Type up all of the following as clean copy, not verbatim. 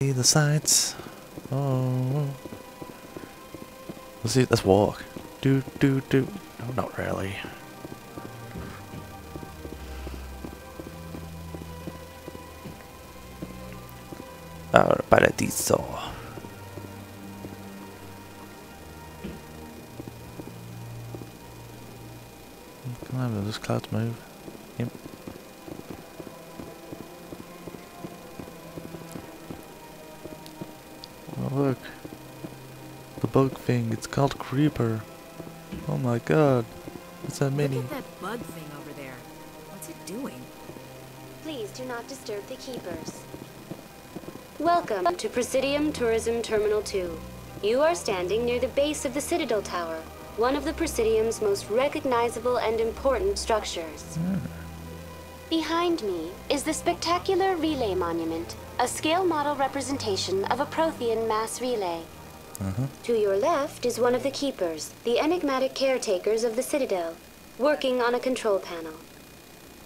See the sights. Oh. Let's walk. Do. No, not really. Paradiso. Come on, will those clouds move? Yep. Oh look. The bug thing, it's called Creeper. Oh my god. It's a mini. Look at that bug thing over there. What's it doing? Please do not disturb the keepers. Welcome to Presidium Tourism Terminal 2. You are standing near the base of the Citadel Tower, one of the Presidium's most recognizable and important structures. Behind me is the spectacular Relay Monument, a scale model representation of a Prothean mass relay. To your left is one of the keepers, the enigmatic caretakers of the Citadel, working on a control panel.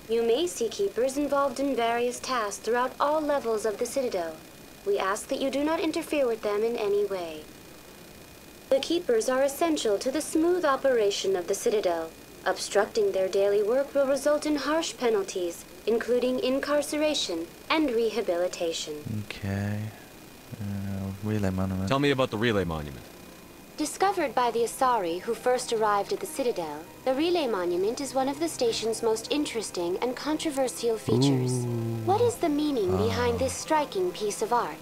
You may see keepers involved in various tasks throughout all levels of the Citadel. We ask that you do not interfere with them in any way. The keepers are essential to the smooth operation of the Citadel. Obstructing their daily work will result in harsh penalties, including incarceration and rehabilitation. Okay. Relay monument. Tell me about the Relay Monument. Discovered by the Asari who first arrived at the Citadel, the Relay Monument is one of the station's most interesting and controversial features. What is the meaning behind this striking piece of art?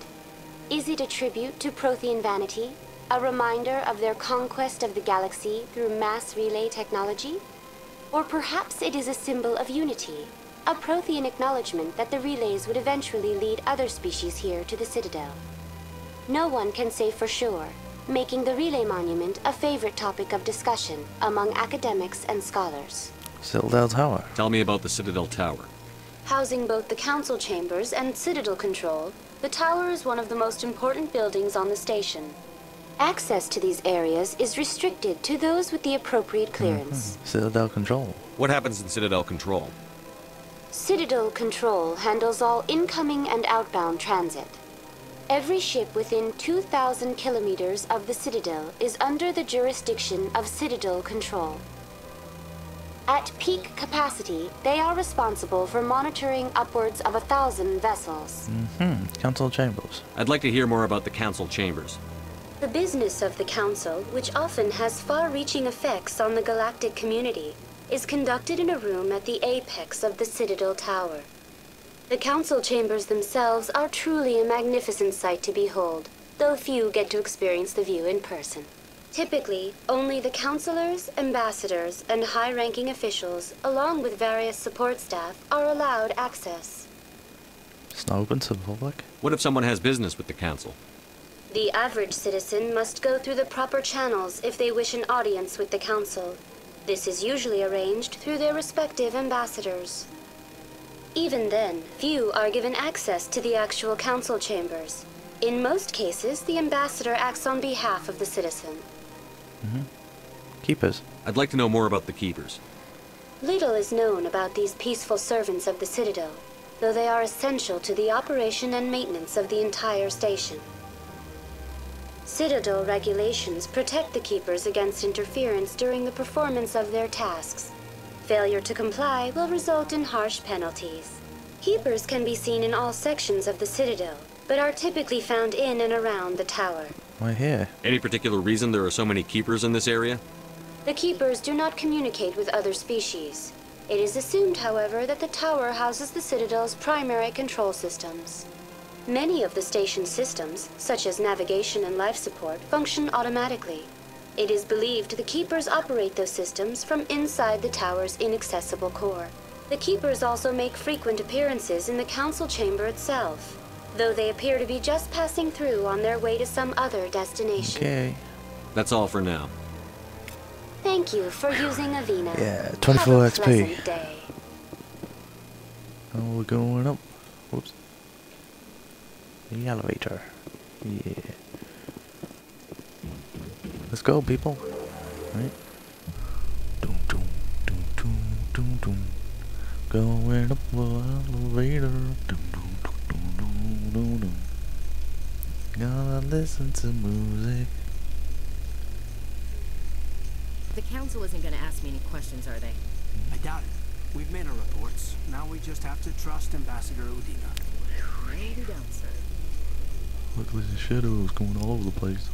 Is it a tribute to Prothean vanity? A reminder of their conquest of the galaxy through mass relay technology? Or perhaps it is a symbol of unity, a Prothean acknowledgement that the relays would eventually lead other species here to the Citadel. No one can say for sure, making the Relay Monument a favorite topic of discussion among academics and scholars. Citadel Tower. Tell me about the Citadel Tower. Housing both the council chambers and Citadel control, the tower is one of the most important buildings on the station. Access to these areas is restricted to those with the appropriate clearance. Citadel Control. What happens in Citadel Control? Citadel Control handles all incoming and outbound transit. Every ship within 2,000 kilometers of the Citadel is under the jurisdiction of Citadel Control. At peak capacity, they are responsible for monitoring upwards of 1,000 vessels. Council chambers. I'd like to hear more about the Council Chambers. The business of the Council, which often has far-reaching effects on the galactic community, is conducted in a room at the apex of the Citadel Tower. The Council Chambers themselves are truly a magnificent sight to behold, though few get to experience the view in person. Typically, only the councilors, ambassadors, and high-ranking officials, along with various support staff, are allowed access. It's not open to the public? What if someone has business with the Council? The average citizen must go through the proper channels if they wish an audience with the Council. This is usually arranged through their respective ambassadors. Even then, few are given access to the actual Council chambers. In most cases, the ambassador acts on behalf of the citizen. Keepers. I'd like to know more about the Keepers. Little is known about these peaceful servants of the Citadel, though they are essential to the operation and maintenance of the entire station. Citadel regulations protect the Keepers against interference during the performance of their tasks. Failure to comply will result in harsh penalties. Keepers can be seen in all sections of the Citadel, but are typically found in and around the tower. Right here. Any particular reason there are so many Keepers in this area? The Keepers do not communicate with other species. It is assumed, however, that the tower houses the Citadel's primary control systems. Many of the station's systems, such as navigation and life support, function automatically. It is believed the Keepers operate those systems from inside the tower's inaccessible core. The Keepers also make frequent appearances in the Council chamber itself, though they appear to be just passing through on their way to some other destination. Okay. That's all for now. Thank you for using Avina. Yeah, 24 Have a XP. pleasant day. Oh, we're going up. Whoops. The elevator. Yeah. Let's go, people. Right. Doom, doom, doom, doom, doom, doom. Going up the elevator. Doom, doom, doom, doom, doom, doom. Gonna listen to music. The council isn't gonna ask me any questions, are they? I doubt it. We've made our reports. Now we just have to trust Ambassador Udina. No, we don't, sir. Look like the shadows going all over the place.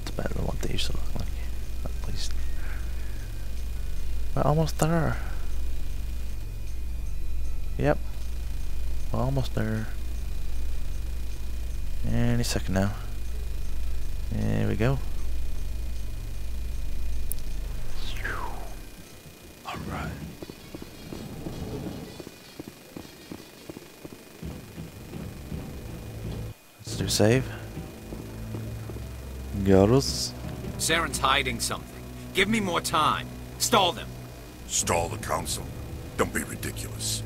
It's better than what they used to look like, at least. We're almost there. Yep. We're almost there. Any second now. There we go. Alright. Let's do save. Got us. Saren's hiding something. Give me more time. Stall them. Stall the council? Don't be ridiculous.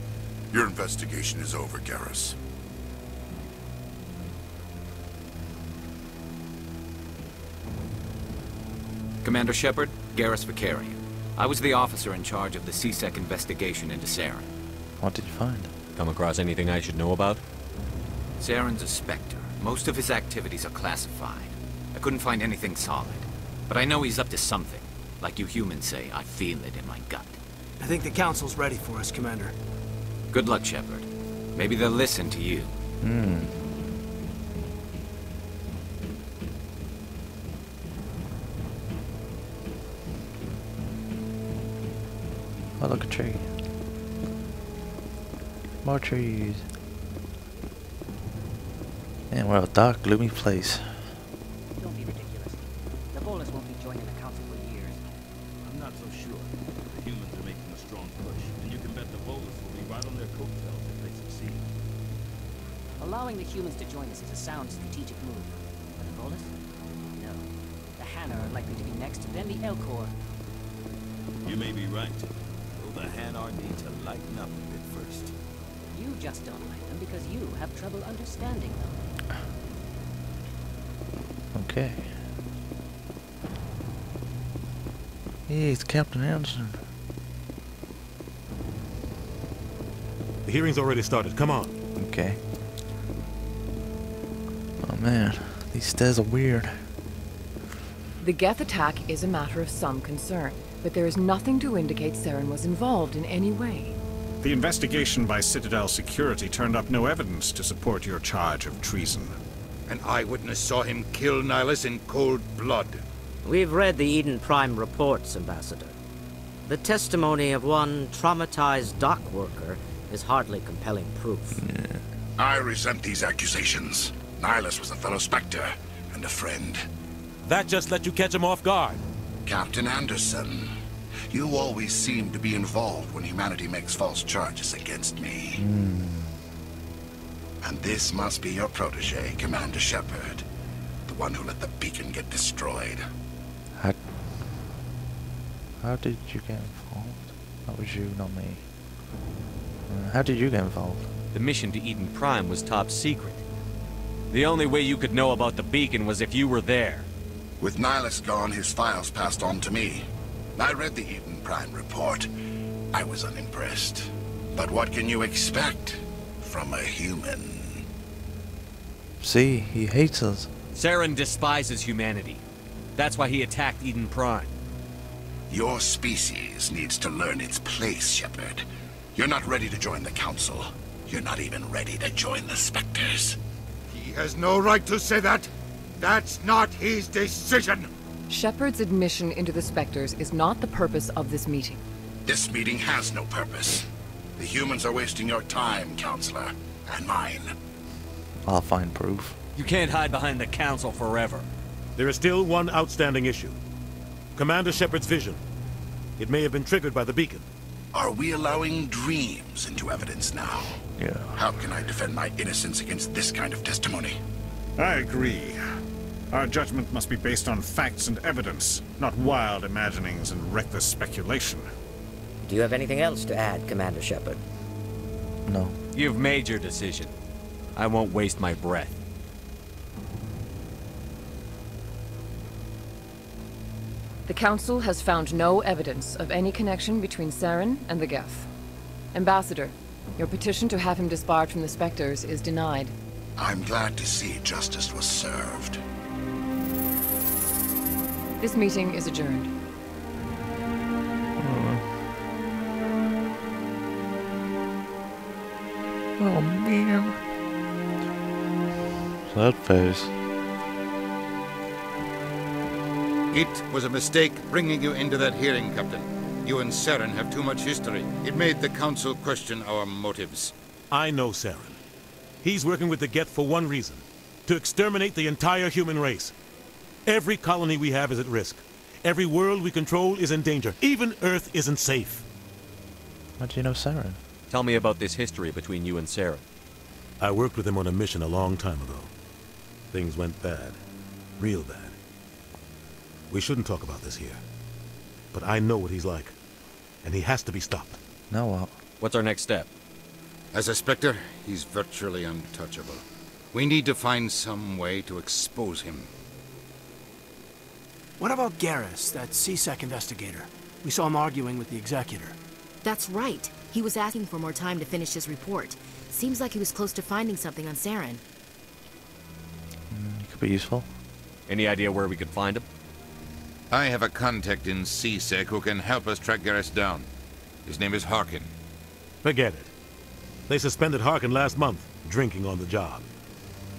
Your investigation is over, Garrus. Commander Shepard, Garrus Vicarian. I was the officer in charge of the C-Sec investigation into Saren. What did you find? Come across anything I should know about? Saren's a Spectre. Most of his activities are classified. I couldn't find anything solid. But I know he's up to something. Like you humans say, I feel it in my gut. I think the council's ready for us, Commander. Good luck, Shepard. Maybe they'll listen to you. Oh, look, a tree. More trees. And we're a dark, gloomy place. Don't be ridiculous. The Volus won't be joining the council for years. I'm not so sure. The humans are making a strong push, and you can bet the Volus will be right on their coattails if they succeed. Allowing the humans to join us is a sound strategic move. But the Volus? No. The Hanna are likely to be next, then the Elcor. You may be right. Though the Hanar need to lighten up a bit first. You just don't like them because you have trouble understanding them. Okay. Hey, it's Captain Anderson. The hearing's already started. Come on. Okay. Oh man, these stairs are weird. The Geth attack is a matter of some concern, but there is nothing to indicate Saren was involved in any way. The investigation by Citadel Security turned up no evidence to support your charge of treason. An eyewitness saw him kill Nihilus in cold blood. We've read the Eden Prime reports, Ambassador. The testimony of one traumatized dock worker is hardly compelling proof. I resent these accusations. Nihilus was a fellow Spectre and a friend. That just let you catch him off guard. Captain Anderson, you always seem to be involved when humanity makes false charges against me. And this must be your protege, Commander Shepard. The one who let the beacon get destroyed. How did you get involved? That was you, not me. How did you get involved? The mission to Eden Prime was top secret. The only way you could know about the beacon was if you were there. With Nihilus gone, his files passed on to me. I read the Eden Prime report. I was unimpressed. But what can you expect from a human? See, he hates us. Saren despises humanity. That's why he attacked Eden Prime. Your species needs to learn its place, Shepard. You're not ready to join the Council. You're not even ready to join the Spectres. He has no right to say that. That's not his decision. Shepard's admission into the Spectres is not the purpose of this meeting. This meeting has no purpose. The humans are wasting your time, Counselor, and mine. I'll find proof. You can't hide behind the Council forever. There is still one outstanding issue. Commander Shepard's vision. It may have been triggered by the beacon. Are we allowing dreams into evidence now? Yeah. How can I defend my innocence against this kind of testimony? I agree. Our judgment must be based on facts and evidence, not wild imaginings and reckless speculation. Do you have anything else to add, Commander Shepard? No. You've made your decision. I won't waste my breath. The Council has found no evidence of any connection between Saren and the Geth. Ambassador, your petition to have him disbarred from the Spectres is denied. I'm glad to see justice was served. This meeting is adjourned. Oh man. That face. It was a mistake bringing you into that hearing, Captain. You and Saren have too much history. It made the Council question our motives. I know Saren. He's working with the Geth for one reason. To exterminate the entire human race. Every colony we have is at risk. Every world we control is in danger. Even Earth isn't safe. How do you know Saren? Tell me about this history between you and Sarah. I worked with him on a mission a long time ago. Things went bad. Real bad. We shouldn't talk about this here. But I know what he's like. And he has to be stopped. Now what? What's our next step? As a Spectre, he's virtually untouchable. We need to find some way to expose him. What about Garrus, that CSEC investigator? We saw him arguing with the Executor. That's right. He was asking for more time to finish his report. Seems like he was close to finding something on Saren. Could be useful. Any idea where we could find him? I have a contact in CSEC who can help us track Garrus down. His name is Harkin. Forget it. They suspended Harkin last month, drinking on the job.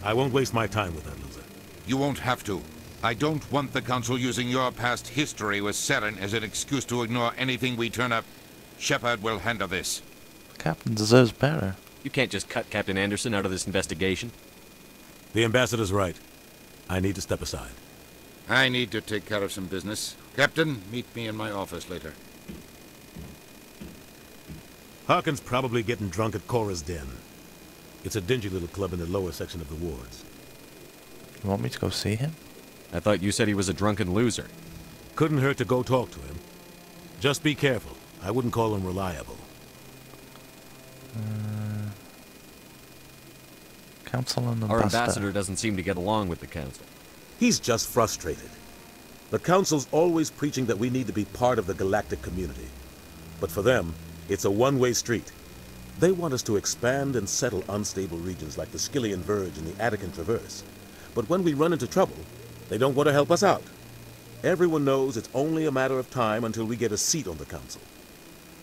I won't waste my time with that loser. You won't have to. I don't want the Council using your past history with Saren as an excuse to ignore anything we turn up. Shepard will handle this. The captain deserves better. You can't just cut Captain Anderson out of this investigation. The ambassador's right. I need to step aside. I need to take care of some business. Captain, meet me in my office later. Harkin's probably getting drunk at Cora's Den. It's a dingy little club in the lower section of the wards. You want me to go see him? I thought you said he was a drunken loser. Couldn't hurt to go talk to him. Just be careful. I wouldn't call him reliable. Council and Our ambassador doesn't seem to get along with the Council. He's just frustrated. The Council's always preaching that we need to be part of the galactic community. But for them, it's a one-way street. They want us to expand and settle unstable regions like the Skillian Verge and the Attican Traverse. But when we run into trouble, they don't want to help us out. Everyone knows it's only a matter of time until we get a seat on the Council.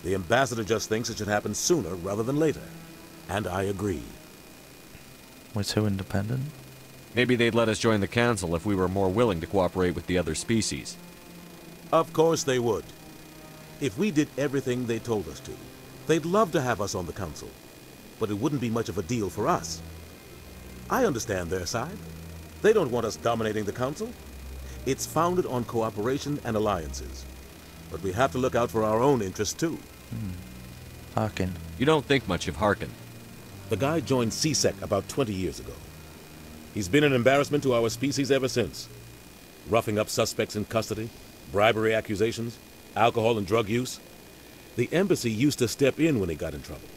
The ambassador just thinks it should happen sooner rather than later. And I agree. We're too independent? Maybe they'd let us join the Council if we were more willing to cooperate with the other species. Of course they would. If we did everything they told us to, they'd love to have us on the Council. But it wouldn't be much of a deal for us. I understand their side. They don't want us dominating the Council. It's founded on cooperation and alliances. But we have to look out for our own interests, too. Harkin. You don't think much of Harkin. The guy joined CSEC about 20 years ago. He's been an embarrassment to our species ever since. Roughing up suspects in custody, bribery accusations, alcohol and drug use. The embassy used to step in when he got in trouble.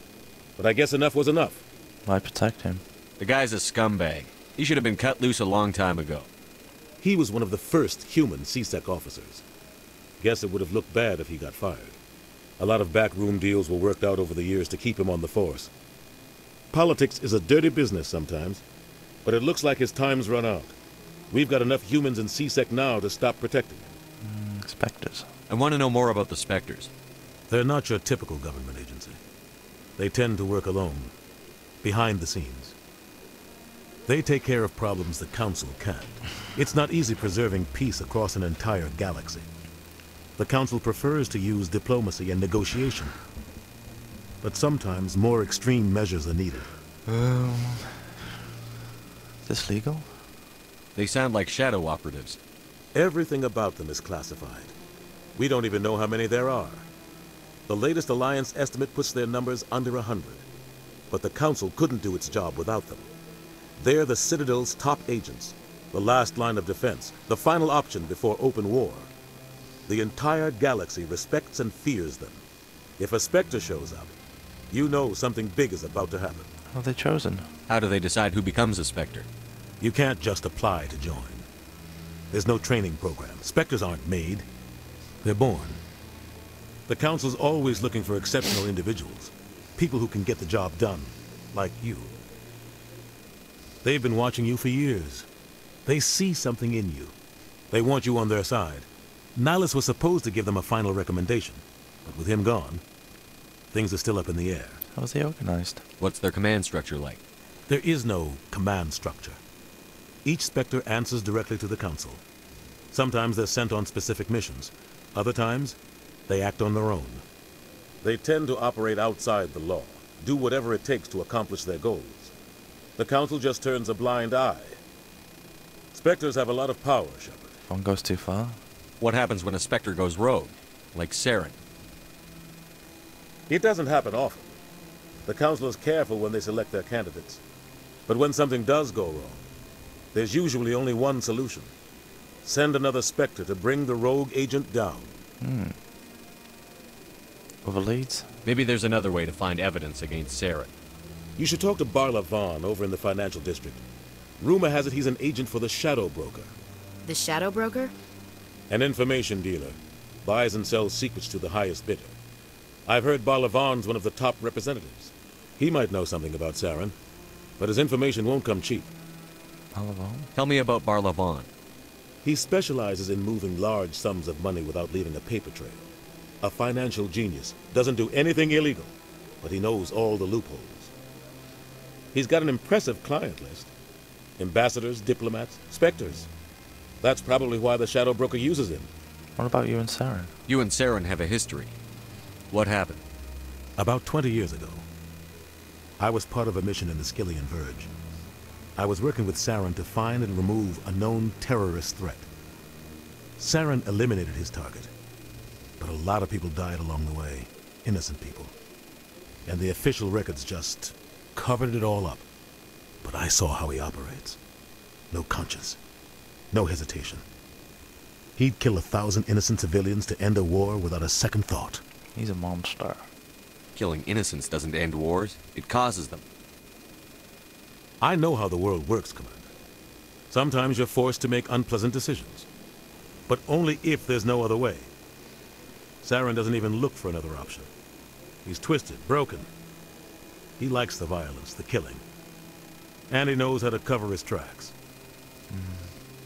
But I guess enough was enough. Why protect him? The guy's a scumbag. He should have been cut loose a long time ago. He was one of the first human CSEC officers. Guess it would have looked bad if he got fired. A lot of backroom deals were worked out over the years to keep him on the force. Politics is a dirty business sometimes, but it looks like his time's run out. We've got enough humans in CSEC now to stop protecting him. Spectres. I want to know more about the Spectres. They're not your typical government agency. They tend to work alone, behind the scenes. They take care of problems the Council can't. It's not easy preserving peace across an entire galaxy. The Council prefers to use diplomacy and negotiation. But sometimes more extreme measures are needed. Is this legal? They sound like shadow operatives. Everything about them is classified. We don't even know how many there are. The latest Alliance estimate puts their numbers under 100. But the Council couldn't do its job without them. They're the Citadel's top agents, the last line of defense, the final option before open war. The entire galaxy respects and fears them. If a Spectre shows up, you know something big is about to happen. How are they chosen? How do they decide who becomes a Spectre? You can't just apply to join. There's no training program. Spectres aren't made. They're born. The Council's always looking for exceptional individuals. People who can get the job done, like you. They've been watching you for years. They see something in you. They want you on their side. Nihilus was supposed to give them a final recommendation, but with him gone, things are still up in the air. How's they organized? What's their command structure like? There is no command structure. Each Spectre answers directly to the Council. Sometimes they're sent on specific missions. Other times, they act on their own. They tend to operate outside the law, do whatever it takes to accomplish their goals. The Council just turns a blind eye. Spectres have a lot of power, Shepard. If one goes too far? What happens when a Spectre goes rogue, like Saren? It doesn't happen often. The Council is careful when they select their candidates. But when something does go wrong, there's usually only one solution. Send another Spectre to bring the rogue agent down. Other leads? Maybe there's another way to find evidence against Saren. You should talk to Barla Vaughn over in the financial district. Rumor has it he's an agent for the Shadow Broker. The Shadow Broker? An information dealer. Buys and sells secrets to the highest bidder. I've heard Barla Vaughn's one of the top representatives. He might know something about Saren, but his information won't come cheap. Barla Vaughn? Tell me about Barla Vaughn. He specializes in moving large sums of money without leaving a paper trail. A financial genius. Doesn't do anything illegal, but he knows all the loopholes. He's got an impressive client list. Ambassadors, diplomats, Spectres. That's probably why the Shadow Broker uses him. What about you and Saren? You and Saren have a history. What happened? About 20 years ago, I was part of a mission in the Skillian Verge. I was working with Saren to find and remove a known terrorist threat. Saren eliminated his target, but a lot of people died along the way, innocent people. And the official records just covered it all up. But I saw how he operates. No conscience, no hesitation. He'd kill 1,000 innocent civilians to end a war without a second thought. He's a monster. Killing innocents doesn't end wars, it causes them. I know how the world works, Commander. Sometimes you're forced to make unpleasant decisions. But only if there's no other way. Saren doesn't even look for another option. He's twisted, broken. He likes the violence, the killing. And he knows how to cover his tracks.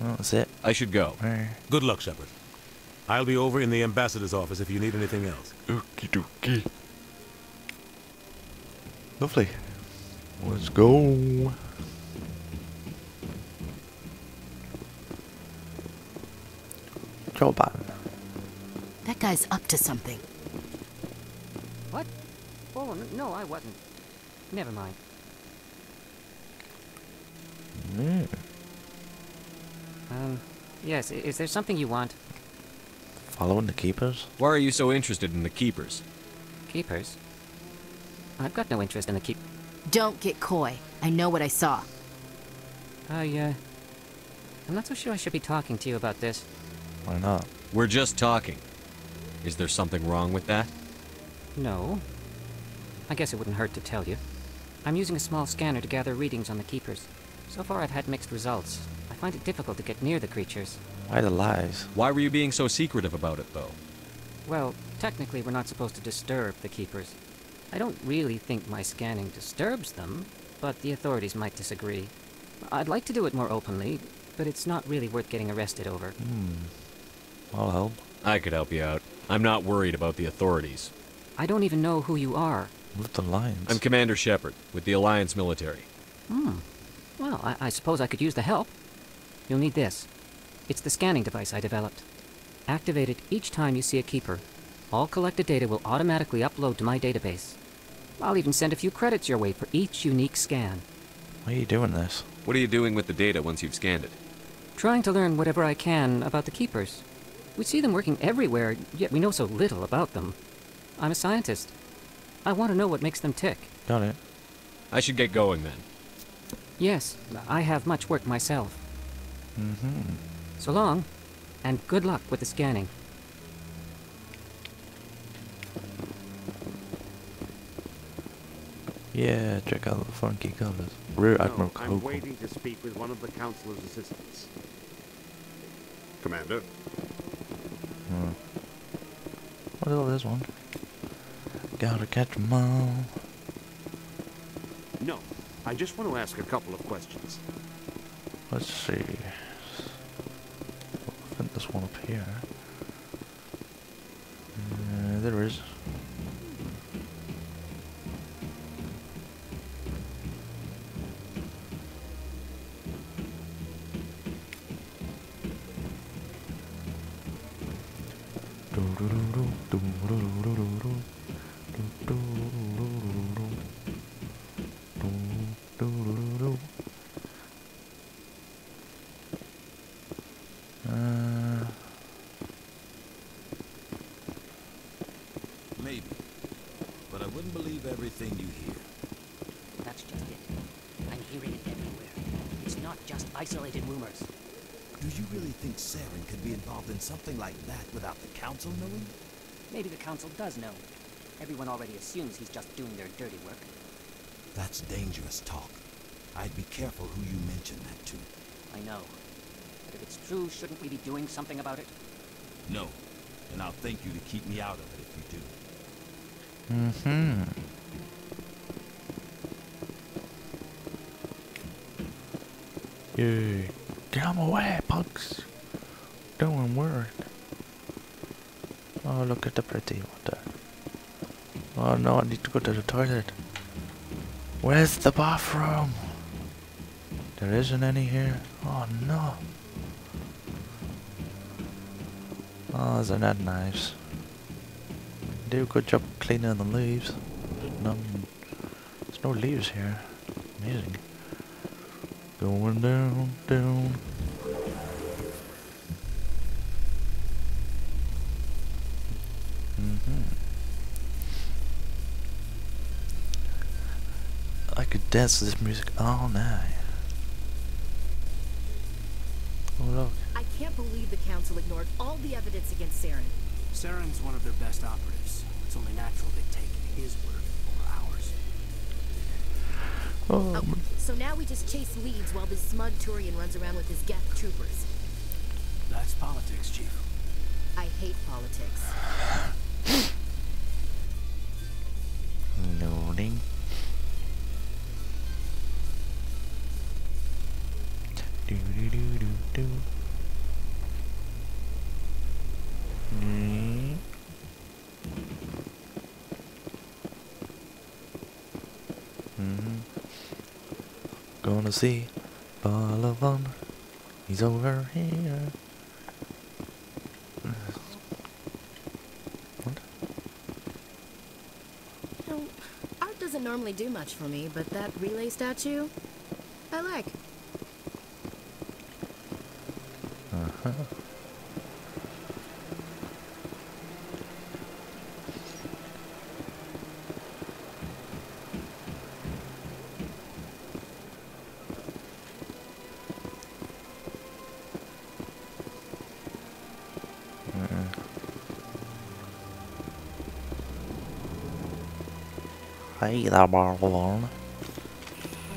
Well, that's it. I should go. Good luck, Shepard. I'll be over in the ambassador's office if you need anything else. Okie dokie. Lovely. Let's go. Joban. That guy's up to something. What? Oh, no, I wasn't. Never mind. Yes, is there something you want? Following the Keepers? Why are you so interested in the Keepers? Keepers? I've got no interest in the Don't get coy. I know what I saw. I'm not so sure I should be talking to you about this. Why not? We're just talking. Is there something wrong with that? No. I guess it wouldn't hurt to tell you. I'm using a small scanner to gather readings on the Keepers. So far I've had mixed results. I find it difficult to get near the creatures. Why the lies? Why were you being so secretive about it, though? Well, technically we're not supposed to disturb the Keepers. I don't really think my scanning disturbs them, but the authorities might disagree. I'd like to do it more openly, but it's not really worth getting arrested over. I'll help. I could help you out. I'm not worried about the authorities. I don't even know who you are. With the Lions. I'm Commander Shepard, with the Alliance military. Well, I suppose I could use the help. You'll need this. It's the scanning device I developed. Activate it each time you see a Keeper. All collected data will automatically upload to my database. I'll even send a few credits your way for each unique scan. Why are you doing this? What are you doing with the data once you've scanned it? Trying to learn whatever I can about the Keepers. We see them working everywhere, yet we know so little about them. I'm a scientist. I want to know what makes them tick. Got it. I should get going then. Yes, I have much work myself. So long, and good luck with the scanning. Yeah, check out the funky colors. Rear Admiral I'm Coco. waiting to speak with one of the Councilor's assistants. Commander? What is all this one? Gotta catch 'em all. No. I just want to ask a couple of questions. Let's see. I think there's one up here. There is. Maybe. But I wouldn't believe everything you hear. That's just it. I'm hearing it everywhere. It's not just isolated rumors. Do you really think Saren could be involved in something like that without the Council knowing? Maybe the Council does know. Everyone already assumes he's just doing their dirty work. That's dangerous talk. I'd be careful who you mention that to. I know. But if it's true, shouldn't we be doing something about it? No. And I'll thank you to keep me out of it if you do. Yeah. Get on my way, pugs. Doing work. Oh, look at the pretty one there. Oh no, I need to go to the toilet. Where's the bathroom? There isn't any here. Oh no. Oh, isn't that nice? Do a good job cleaning the leaves. There's no leaves here. Amazing. Going down, down. I could dance to this music all night. Oh look. I can't believe the Council ignored all the evidence against Saren. Saren's one of their best operatives. It's only natural they'd take his word over ours. Oh, so now we just chase leads while this smug Turian runs around with his Geth troopers. That's politics, Chief. I hate politics. Loading. Do do do do do. Gonna see Balavan. He's over here. What? You know, art doesn't normally do much for me, but that relay statue, I like. Hey there, Barlon.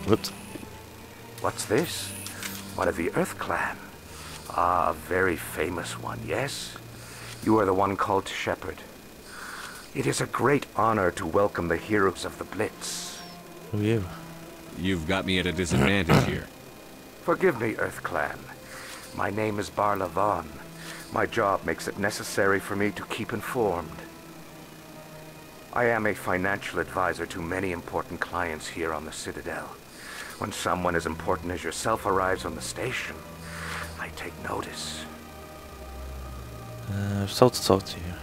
Whoops. What's this? One of the Earth Clan. Ah, a very famous one, yes? You are the one called Shepard. It is a great honor to welcome the heroes of the Blitz. Who are you? You've got me at a disadvantage here. Forgive me, Earth Clan. My name is Barla Vaughn. My job makes it necessary for me to keep informed. I am a financial advisor to many important clients here on the Citadel. When someone as important as yourself arrives on the station, I take notice. So to talk to you.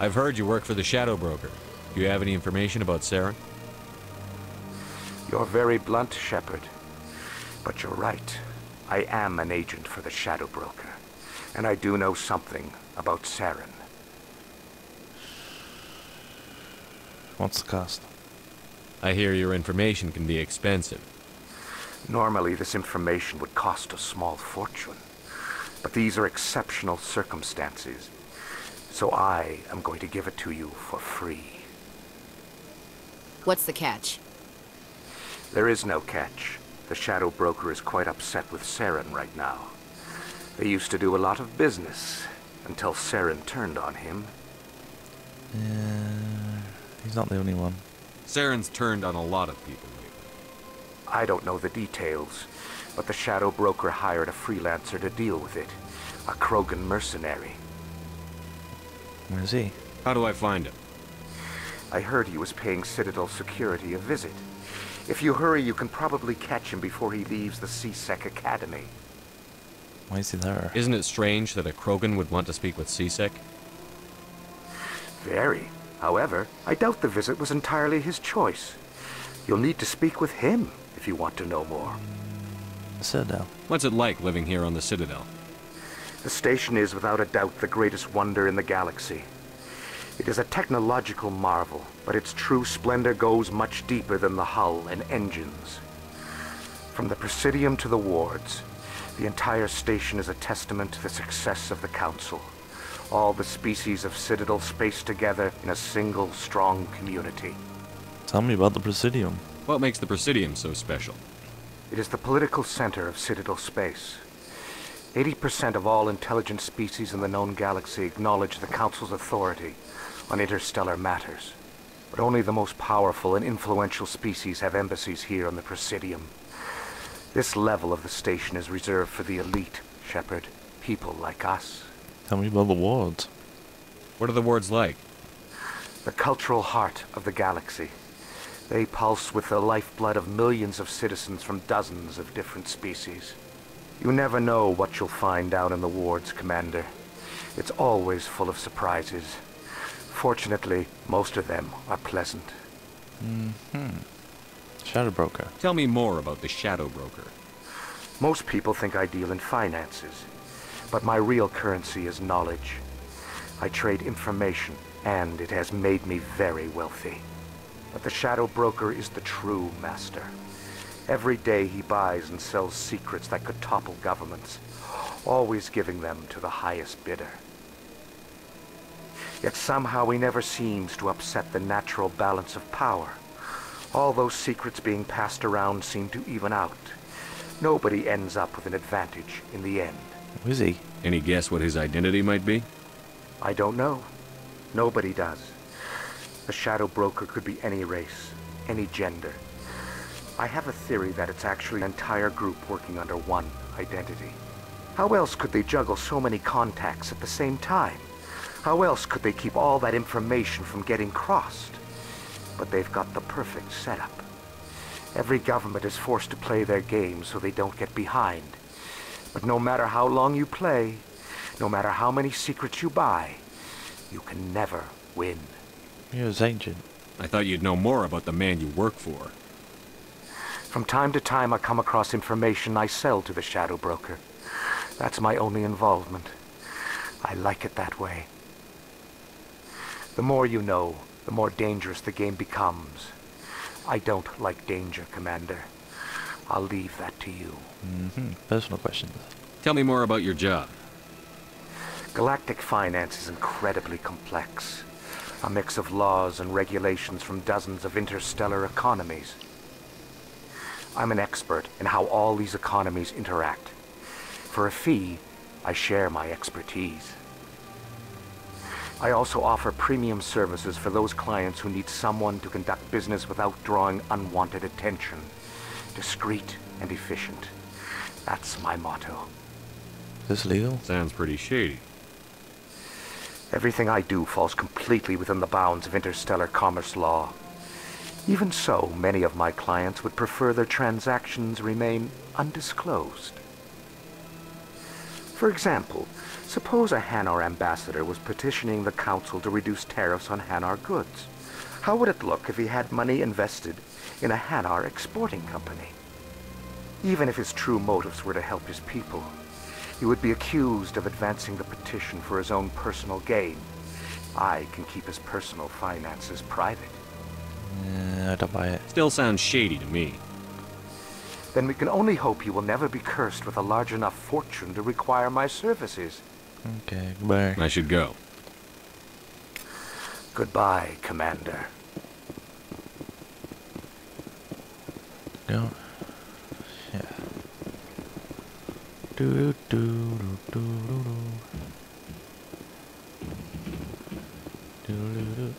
I've heard you work for the Shadow Broker. Do you have any information about Saren? You're very blunt, Shepard. But you're right. I am an agent for the Shadow Broker. And I do know something about Saren. What's the cost? I hear your information can be expensive. Normally, this information would cost a small fortune. But these are exceptional circumstances. So I am going to give it to you for free. What's the catch? There is no catch. The Shadow Broker is quite upset with Saren right now. They used to do a lot of business until Saren turned on him. He's not the only one. Saren's turned on a lot of people lately. I don't know the details, but the Shadow Broker hired a freelancer to deal with it. A Krogan mercenary. Where is he? How do I find him? I heard he was paying Citadel security a visit. If you hurry, you can probably catch him before he leaves the C-Sec Academy. Why is he there? Isn't it strange that a Krogan would want to speak with C-Sec? Very. However, I doubt the visit was entirely his choice. You'll need to speak with him if you want to know more. Citadel. What's it like living here on the Citadel? The station is without a doubt the greatest wonder in the galaxy. It is a technological marvel, but its true splendor goes much deeper than the hull and engines. From the Presidium to the wards, the entire station is a testament to the success of the Council. All the species of Citadel spaced together in a single, strong community. Tell me about the Presidium. What makes the Presidium so special? It is the political center of Citadel space. 80% of all intelligent species in the known galaxy acknowledge the Council's authority on interstellar matters. But only the most powerful and influential species have embassies here on the Presidium. This level of the station is reserved for the elite, Shepard. People like us. Tell me about the wards. What are the wards like? The cultural heart of the galaxy. They pulse with the lifeblood of millions of citizens from dozens of different species. You never know what you'll find down in the wards, Commander. It's always full of surprises. Fortunately, most of them are pleasant. Shadow Broker. Tell me more about the Shadow Broker. Most people think I deal in finances, but my real currency is knowledge. I trade information, and it has made me very wealthy. But the Shadow Broker is the true master. Every day he buys and sells secrets that could topple governments, always giving them to the highest bidder. Yet somehow he never seems to upset the natural balance of power. All those secrets being passed around seem to even out. Nobody ends up with an advantage in the end. Who is he? Any guess what his identity might be? I don't know. Nobody does. The Shadow Broker could be any race, any gender. I have a theory that it's actually an entire group working under one identity. How else could they juggle so many contacts at the same time? How else could they keep all that information from getting crossed? But they've got the perfect setup. Every government is forced to play their game so they don't get behind. But no matter how long you play, no matter how many secrets you buy, you can never win. You're his agent. I thought you'd know more about the man you work for. From time to time I come across information I sell to the Shadow Broker. That's my only involvement. I like it that way. The more you know, the more dangerous the game becomes. I don't like danger, Commander. I'll leave that to you. Personal questions. Tell me more about your job. Galactic finance is incredibly complex. A mix of laws and regulations from dozens of interstellar economies. I'm an expert in how all these economies interact. For a fee, I share my expertise. I also offer premium services for those clients who need someone to conduct business without drawing unwanted attention. Discreet and efficient. That's my motto. Is this legal? Sounds pretty shady. Everything I do falls completely within the bounds of interstellar commerce law. Even so, many of my clients would prefer their transactions remain undisclosed. For example, suppose a Hanar ambassador was petitioning the Council to reduce tariffs on Hanar goods. How would it look if he had money invested in a Hanar exporting company? Even if his true motives were to help his people, he would be accused of advancing the petition for his own personal gain. I can keep his personal finances private. I don't buy it. Still sounds shady to me. Then we can only hope he will never be cursed with a large enough fortune to require my services. Okay, goodbye. I should go. Goodbye, Commander. No. Yeah. Do do do do do do. Do do do.